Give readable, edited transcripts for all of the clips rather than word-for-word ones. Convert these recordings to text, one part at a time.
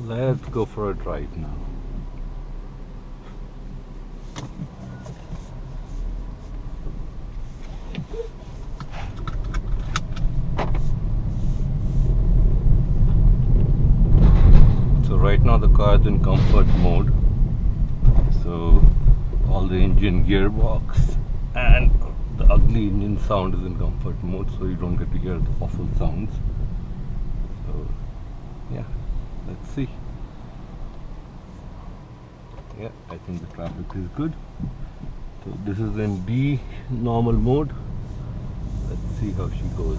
Let's go for a drive now. So right now the car is in comfort mode. So all the engine, gearbox and the ugly engine sound is in comfort mode, so you don't get to hear the awful sounds. So yeah, let's see. Yeah, I think the traffic is good. So this is in D normal mode. Let's see how she goes.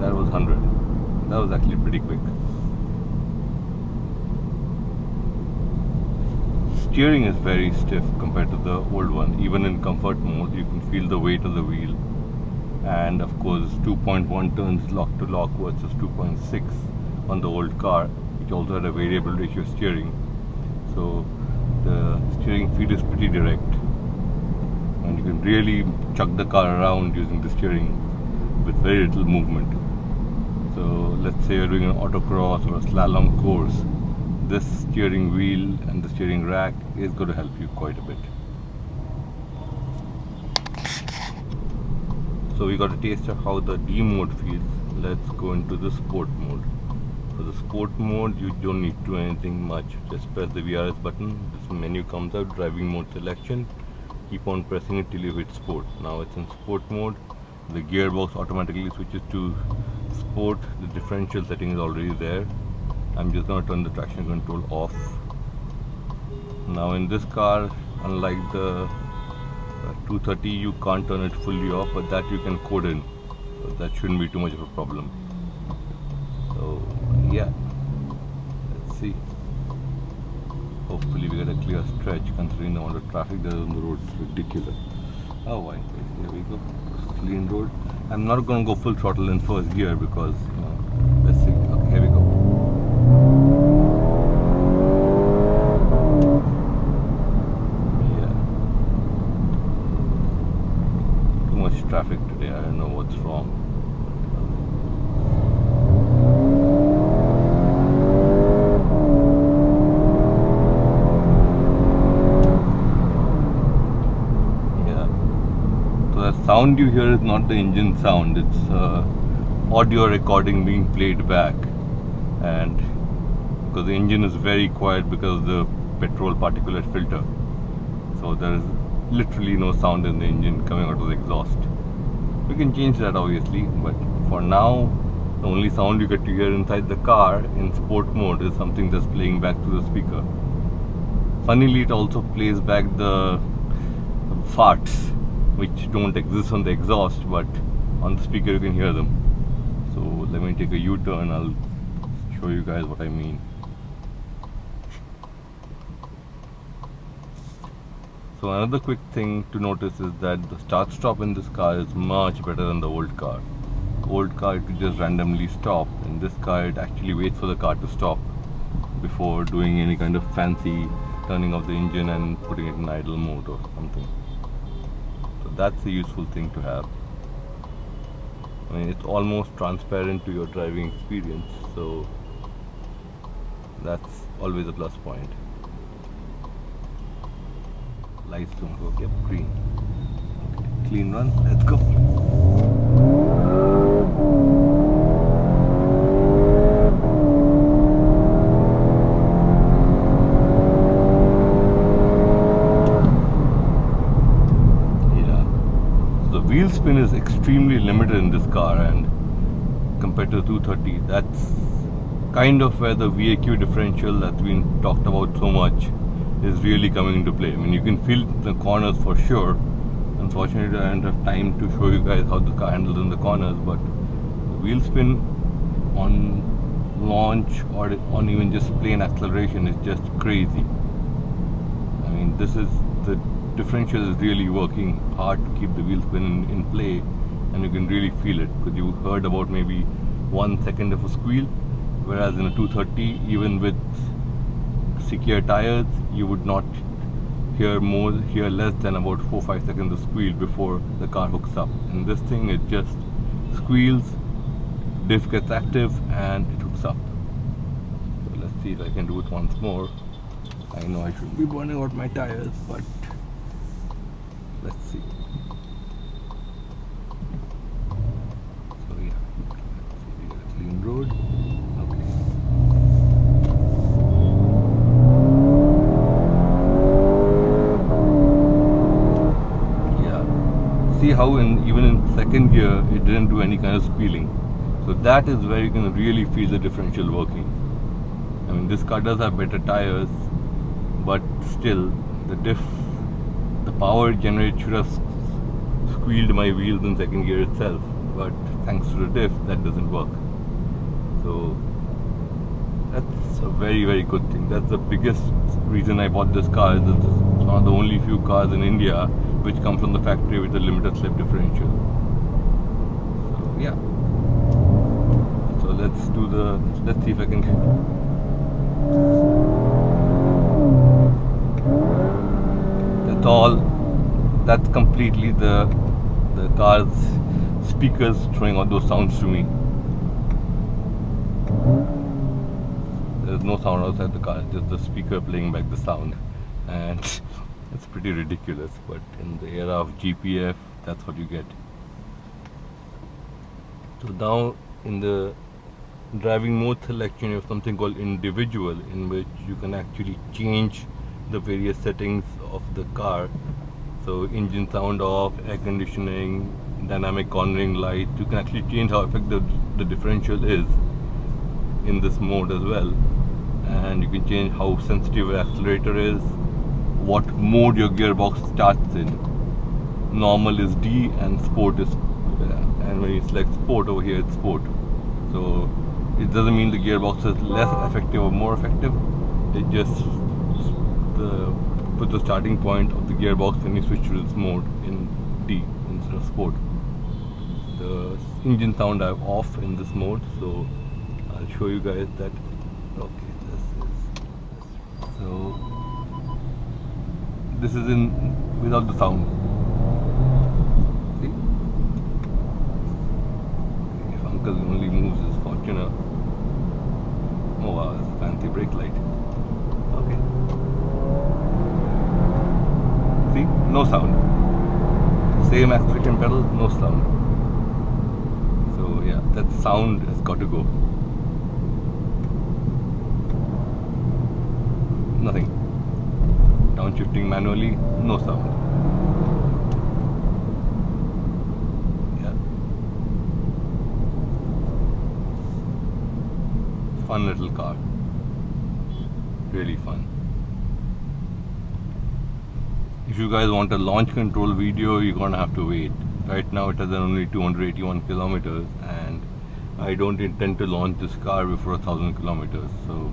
That was 100. That was actually pretty quick. Steering is very stiff compared to the old one. Even in comfort mode, you can feel the weight of the wheel. And of course 2.1 turns lock to lock versus 2.6 on the old car, which also had a variable ratio steering. So the steering feel is pretty direct, and you can really chuck the car around using the steering with very little movement. So let's say you're doing an autocross or a slalom course, this steering wheel and the steering rack is going to help you quite a bit. So we got a taste of how the D mode feels. Let's go into the sport mode. For the sport mode, you don't need to do anything much. Just press the VRS button. This menu comes out, driving mode selection. Keep on pressing it till you hit sport. Now it's in sport mode. The gearbox automatically switches to sport. The differential setting is already there. I'm just going to turn the traction control off. Now in this car, unlike the 230, you can't turn it fully off, but that you can code in, so that shouldn't be too much of a problem. So yeah, let's see. Hopefully we get a clear stretch considering the amount of traffic there is on the road. It's ridiculous. Oh why, here we go, clean road. I'm not going to go full throttle in first gear because, you know, let's see. Okay, here we go. Traffic today, I don't know what's wrong. Yeah, so the sound you hear is not the engine sound, it's audio recording being played back. And because the engine is very quiet because of the petrol particulate filter, so there is literally no sound in the engine coming out of the exhaust. We can change that obviously, but for now the only sound you get to hear inside the car in sport mode is something that's playing back through the speaker. Funnily, it also plays back the farts which don't exist on the exhaust, but on the speaker you can hear them. So let me take a U-turn, I'll show you guys what I mean. So another quick thing to notice is that the start stop in this car is much better than the old car. Old car it could just randomly stop. In this car it actually waits for the car to stop before doing any kind of fancy turning of the engine and putting it in idle mode or something. So that's a useful thing to have. I mean, it's almost transparent to your driving experience, so that's always a plus point. Lights don't work. Yep, green. Okay, clean run. Let's go. Yeah. So the wheel spin is extremely limited in this car, and compared to the 230, that's kind of where the VAQ differential that's been talked about so much is really coming into play. I mean, you can feel the corners for sure. Unfortunately, I don't have time to show you guys how the car handles in the corners, but the wheel spin on launch or on even just plain acceleration is just crazy. I mean, this is the differential is really working hard to keep the wheel spin in play, and you can really feel it because you heard about maybe 1 second of a squeal, whereas in a 230, even with secure tires, you would not hear less than about 4-5 seconds of squeal before the car hooks up. And this thing, it just squeals, diff gets active, and it hooks up. So let's see if I can do it once more. I know I should be burning out my tires, but let's see. So yeah, let's see, clean road. Okay. Yeah. See how even in second gear it didn't do any kind of squealing. So that is where you can really feel the differential working. I mean, this car does have better tires, but still the power it generates should have squealed my wheels in second gear itself, but thanks to the diff that doesn't work. So that's a very, very good thing. That's the biggest reason I bought this car, is that it's one of the only few cars in India which come from the factory with a limited slip differential. So yeah, so let's see if I can that's completely the car's speakers throwing out those sounds to me. There's no sound outside the car, just the speaker playing back the sound, and it's pretty ridiculous, but in the era of GPF, that's what you get. So now in the driving mode selection, you have something called individual, in which you can actually change the various settings of the car. So engine sound off, air conditioning, dynamic cornering light, you can actually change how effective the differential is in this mode as well. And you can change how sensitive the accelerator is, what mode your gearbox starts in. Normal is D and sport is, and when you select sport over here, it's sport. So it doesn't mean the gearbox is less effective or more effective. It just puts the starting point of the gearbox when you switch to this mode in D instead of sport. The engine sound I have off in this mode, so I'll show you guys that. Okay, this is in without the sound. See? If Uncle only moves his Fortuner. Oh wow, that's a fancy brake light. Okay. See? No sound. Same acceleration pedal, no sound. So yeah, that sound has got to go. Nothing. Downshifting manually, no sound. Yeah. Fun little car. Really fun. If you guys want a launch control video, you're gonna have to wait. Right now it has only 281 kilometers, and I don't intend to launch this car before 1,000 kilometers. So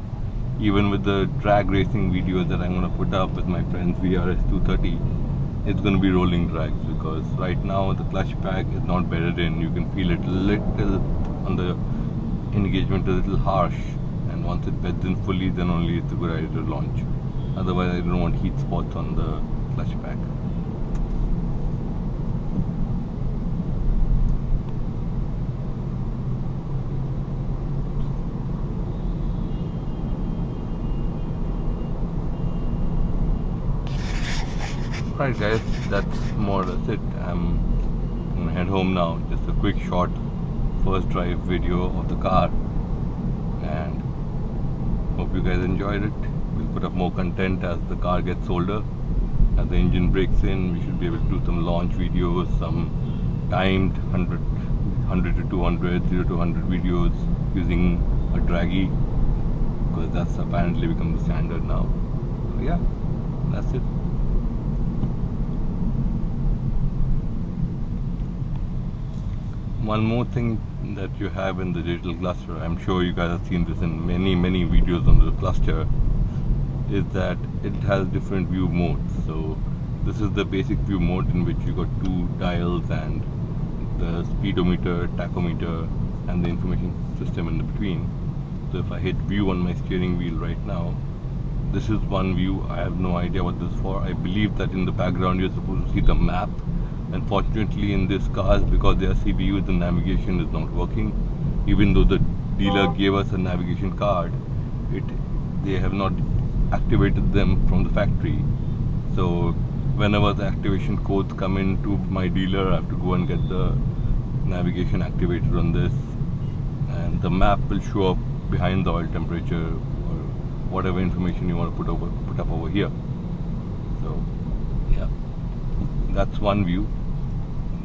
even with the drag racing videos that I'm going to put up with my friends VRS230, it's going to be rolling drags, because right now the clutch pack is not bedded in. You can feel it little on the engagement, a little harsh, and once it beds in fully, then only it's a good idea to launch. Otherwise I don't want heat spots on the clutch pack. Alright guys, that's more or less it. I'm gonna head home now. Just a quick short first drive video of the car, and hope you guys enjoyed it. We'll put up more content as the car gets older. As the engine breaks in, we should be able to do some launch videos, some timed 100 to 200, 0 to 100 videos using a draggy, because that's apparently become the standard now. So yeah, that's it. One more thing that you have in the digital cluster, I'm sure you guys have seen this in many videos on the cluster, is that it has different view modes. So this is the basic view mode, in which you got two dials and the speedometer, tachometer, and the information system in between. So if I hit view on my steering wheel right now, This is one view. I have no idea what this is for. I believe that in the background you're supposed to see the map. Unfortunately, in this cars, because they are CBUs, the navigation is not working. Even though the dealer gave us a navigation card, they have not activated them from the factory. So whenever the activation codes come into my dealer, I have to go and get the navigation activated on this, and the map will show up behind the oil temperature or whatever information you want to put up over here. So yeah, that's one view.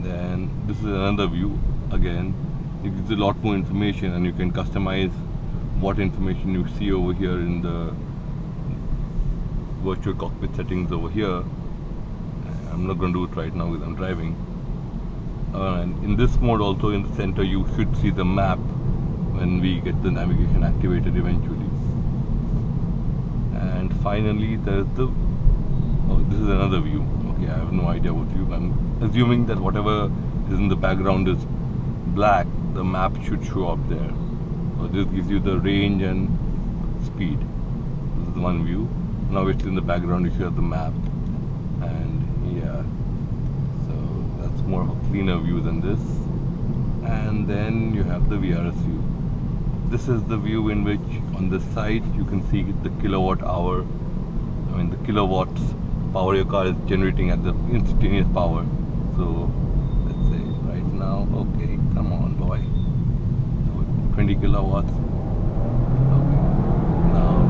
Then this is another view. Again, it gives a lot more information, and you can customize what information you see over here in the virtual cockpit settings over here. I'm not going to do it right now because I'm driving. And in this mode also, in the center, you should see the map when we get the navigation activated eventually. And finally, there's the this is another view. Okay, I have no idea what view. I'm assuming that whatever is in the background is black, the map should show up there. So this gives you the range and speed. This is one view. Now obviously in the background you should have the map. And yeah, so that's more of a cleaner view than this. And then you have the VRS view. This is the view in which on the side you can see the kilowatt hour, the kilowatts power your car is generating at the instantaneous power. So let's say right now, okay, come on boy, so 20 kilowatts. Okay, now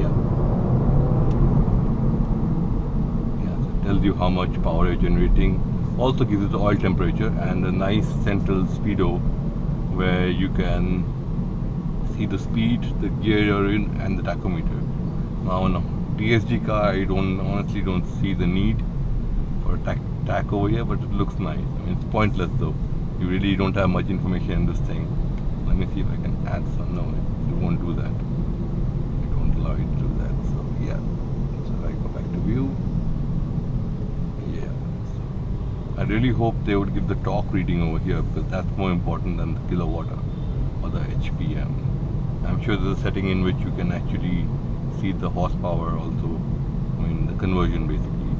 yeah, so it tells you how much power you're generating. Also gives you the oil temperature and a nice central speedo where you can see the speed, the gear you're in, and the tachometer. Now on a DSG car, I honestly don't see the need for a tach over here, but it looks nice. It's pointless though. You really don't have much information in this thing. Let me see if I can add some. No, it won't do that. It won't allow you to do that. So yeah. So I go back to view. Yeah. So I really hope they would give the torque reading over here, because that's more important than the kilowatt or the HPM. I'm sure there's a setting in which you can actually see the horsepower also, the conversion basically.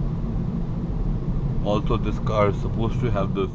Also, this car is supposed to have this